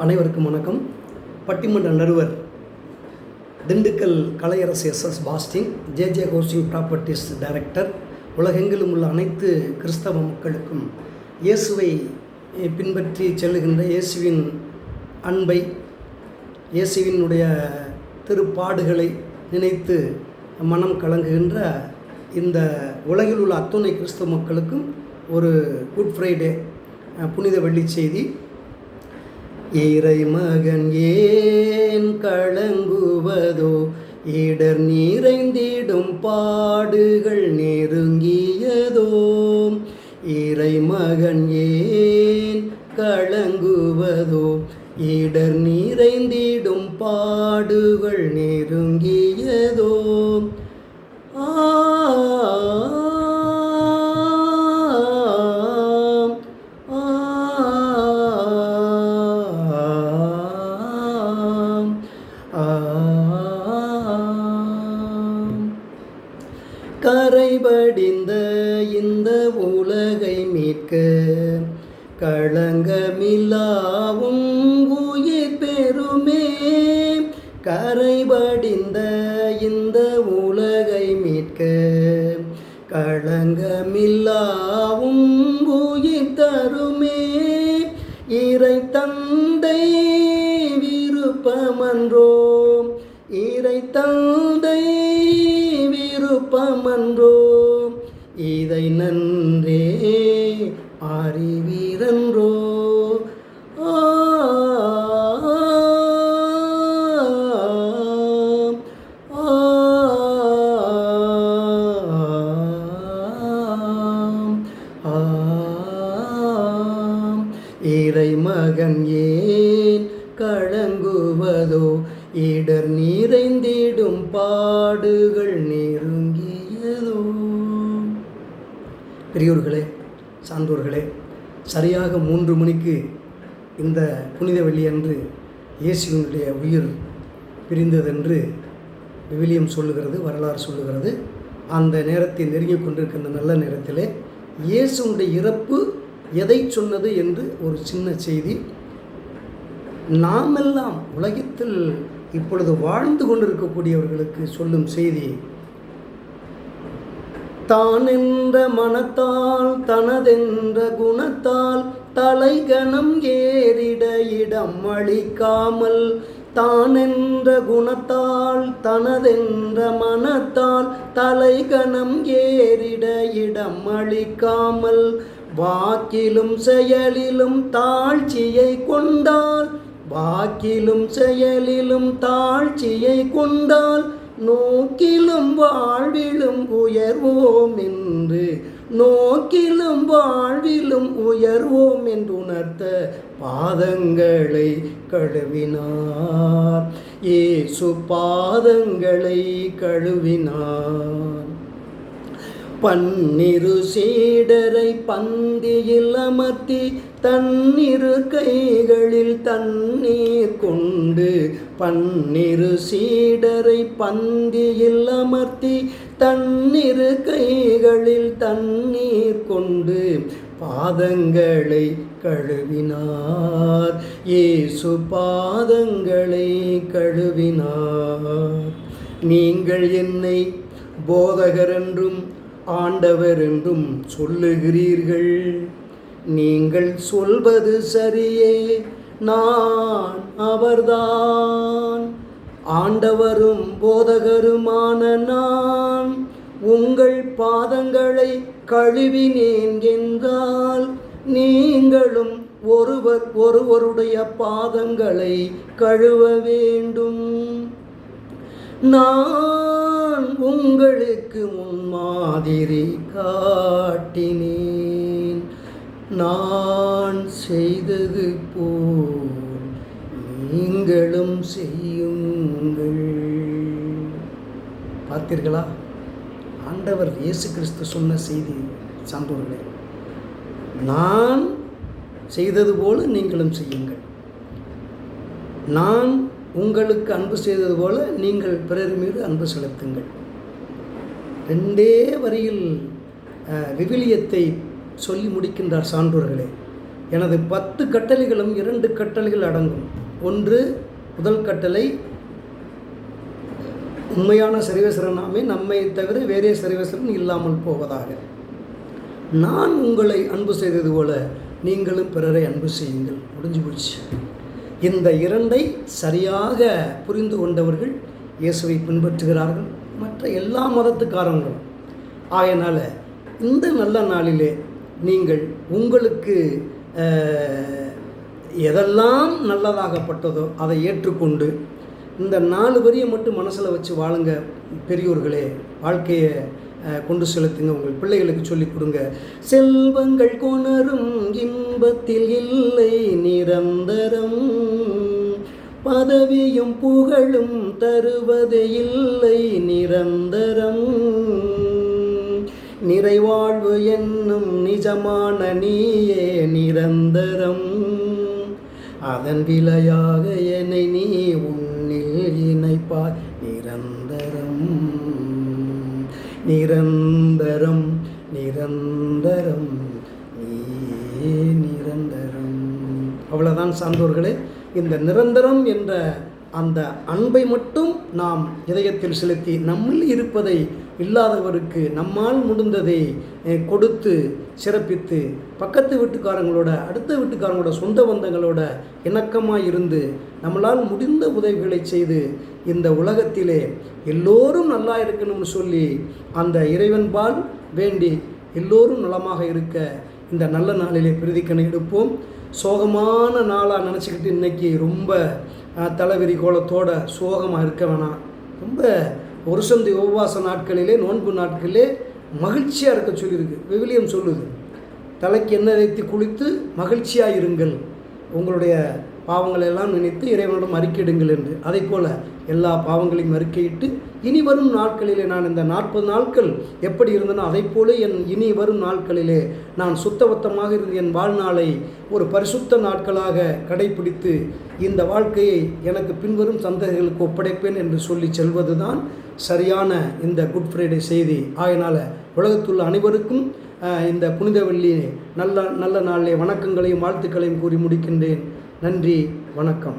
அனைவருக்கும் வணக்கம். பட்டிமன்ற நடுவர் Dindigul Kalaiyarasu SS Bastin, JJ hosting properties director. உலகெங்கிலும் உள்ள அனைத்து கிறிஸ்தவ மக்களுக்கும் இயேசுவை பின்பற்றி செல்லுகின்ற இயேசுவின் அன்பை, இயேசுவினுடைய திருப்பாடுகளை நினைத்து மனம் கலங்குகின்ற இந்த உலகில் உள்ள அத்துணை கிறிஸ்தவ மக்களுக்கும் ஒரு குட் ஃப்ரைடே புனித வெள்ளி செய்தி. இறை மகன் ஏன் கலங்குவதோ, இடர் நிறைந்திடும் பாடுகள் நெருங்கியதோ. இறை மகன் ஏன் கலங்குவதோ, இடர் நிறைந்திடும் பாடுகள் நெருங்கியதோ. கரைபடிந்த இந்த உலகை மீட்க களங்கமில்லாவும் உயிர் பெறுமே. கரைபடிந்த இந்த உலகை மீட்க களங்கமில்லாவும் உயிர் தருமே. இறை தந்தை விருப்பமன்றோ, இறை தந்தை விருப்பமன்றோ, இதை நன்றே அறிவீரன்றோ. இறை மகன் ஏன் கலங்குவதோ, இடர் நிறைந்திடும் பாடுகள் நெருங்கியதோ. பெரியோர்களே, சான்றோர்களே, சரியாக 3 மணிக்கு இந்த புனித வெள்ளியன்று இயேசுவினுடைய உயிர் பிரிந்ததென்று விவிலியம் சொல்லுகிறது, வரலாறு சொல்லுகிறது. அந்த நேரத்தை நெருங்கி கொண்டிருக்கின்ற நல்ல நேரத்திலே இயேசுனுடைய இறப்பு எதை சொன்னது என்று ஒரு சின்ன செய்தி. நாமெல்லாம் உலகத்தில் இப்பொழுது வாழ்ந்து கொண்டிருக்கக்கூடியவர்களுக்கு சொல்லும் செய்தி. தான் என்ற மனத்தால் தனதென்ற குணத்தால் தலைகணம் ஏறிட இடம் அளிக்காமல், தான் என்ற குணத்தால் தனதென்ற மனத்தால் தலைகணம் ஏறிட இடம் அளிக்காமல், வாக்கிலும் செயலிலும் தாழ்ச்சியை கொண்டால், வாக்கிலும் செயலிலும் தாழ்ச்சியை கொண்டால், நோக்கிலும் வாழ்விலும் உயர்வோம் என்று, நோக்கிலும் வாழ்விலும் உயர்வோம் என்று உணர்த்த பாதங்களை கழுவினார். இயேசு பாதங்களை கழுவினார். 12 சீடரை பந்தியில் அமர்த்தி தன்னிரு கைகளில் தண்ணீர் கொண்டு, 12 சீடரை பந்தியில் அமர்த்தி தன்னிரு கைகளில் தண்ணீர் கொண்டு பாதங்களை கழுவினார். இயேசு பாதங்களை கழுவினார். நீங்கள் என்னை போதகர் என்றும் ஆண்டவர் என்றும் சொல்லுகிறீர்கள். நீங்கள் சொல்வது சரியே, நான் அவர்தான். ஆண்டவரும் போதகருமான நான் உங்கள் பாதங்களை கழுவினேன் என்றால், நீங்களும் ஒருவருடைய பாதங்களை கழுவ வேண்டும். நான் உங்களுக்கு முன்மாதிரி காட்டினேன். நான் செய்தது போல் நீங்களும் செய்யுங்கள். பார்த்தீர்களா? ஆண்டவர் இயேசு கிறிஸ்து சொன்ன செய்தி. சான்றோர்களே, நான் செய்தது போல நீங்களும் செய்யுங்கள். நான் உங்களுக்கு அன்பு செய்தது போல நீங்கள் பிறர் மீது அன்பு செலுத்துங்கள். 2 வரியில் விவிலியத்தை சொல்லி முடிக்கின்றார் சான்றோர்களே. எனது 10 கட்டளைகளும் 2 கட்டளைகள் அடங்கும். ஒன்று, முதல் கட்டளை, உண்மையான சர்வேஸ்வரனாமே நம்மை தவிர வேறே சர்வேஸ்வரன் இல்லாமல் போவதாக. நான் உங்களை அன்பு செய்தது போல நீங்களும் பிறரை அன்பு செய்யுங்கள். முடிஞ்சு போச்சு. இந்த 2ஐ சரியாக புரிந்து கொண்டவர்கள் இயேசுவை பின்பற்றுகிறார்கள், மற்ற எல்லா மதத்துக்காரங்களும். ஆகையினால் இந்த நல்ல நாளிலே நீங்கள் உங்களுக்கு எதெல்லாம் நல்லதாகப்பட்டதோ அதை ஏற்றுக்கொண்டு இந்த 4 வரியை மட்டும் மனசில் வச்சு வாழுங்க. பெரியோர்களே, வாழ்க்கையை கொண்டு செலுத்துங்க. உங்கள் பிள்ளைகளுக்கு சொல்லிக் கொடுங்க. செல்வங்கள் கொணரும் இன்பத்தில் இல்லை நிரந்தரம், பதவியும் புகழும் தருவதே இல்லை நிரந்தரம், நிறைவாழ்வு என்னும் நிஜமான நீயே நிரந்தரம், அதன் விலையாக என்னை நீ உன்னில் இணைப்பாய் நிரந்தரம் நிரந்தரம் நிரந்தரம் நீ நிரந்தரம். அவ்வளோதான் சான்றோர்களே. இந்த நிரந்தரம் என்ற அந்த அன்பை மட்டும் நாம் இதயத்தில் செலுத்தி நம்மில் இருப்பதை இல்லாதவருக்கு நம்மால் முடிந்ததை கொடுத்து சிறப்பித்து பக்கத்து வீட்டுக்காரங்களோட அடுத்த வீட்டுக்காரங்களோட சொந்த பந்தங்களோட இணக்கமாக இருந்து நம்மளால் முடிந்த உதவிகளை செய்து இந்த உலகத்திலே எல்லோரும் நல்லா இருக்கணும்னு சொல்லி அந்த இறைவன்பால் வேண்டி எல்லோரும் நலமாக இருக்க இந்த நல்ல நாளிலே பிரதிக்கணை எடுப்போம். சோகமான நாளாக நினச்சிக்கிட்டு இன்றைக்கி ரொம்ப தலைவிரி கோலத்தோட சோகமாக இருக்க வேணாம். ரொம்ப ஒரு சந்தி உபவாச நாட்களிலே, நோன்பு நாட்களிலே மகிழ்ச்சியாக இருக்க சொல்லியிருக்கு. விவிலியம் சொல்லுது, தலைக்கு எண்ணெய் வைத்து குளித்து மகிழ்ச்சியாக இருங்கள், உங்களுடைய பாவங்களெல்லாம் நினைத்து இறைவனிடம் அறிக்கையிடுங்கள் என்று. அதை போல் எல்லா பாவங்களையும் அறிக்கையிட்டு இனி வரும் நாட்களிலே நான் இந்த 40 நாட்கள் எப்படி இருந்தனோ அதை போல இனி வரும் நாட்களிலே நான் சுத்தபத்தமாக இருந்து என் வாழ்நாளை ஒரு பரிசுத்த நாட்களாக கடைபிடித்து இந்த வாழ்க்கையை எனக்கு பின்வரும் சந்ததிகளுக்கு ஒப்படைப்பேன் என்று சொல்லி செல்வது தான் சரியான இந்த குட் ஃப்ரைடே செய்தி. ஆகையினால் உலகத்துள்ள அனைவருக்கும் இந்த புனித வெள்ளி நல்ல நாளிலே வணக்கங்களையும் வாழ்த்துக்களையும் கூறி முடிக்கின்றேன். நன்றி, வணக்கம்.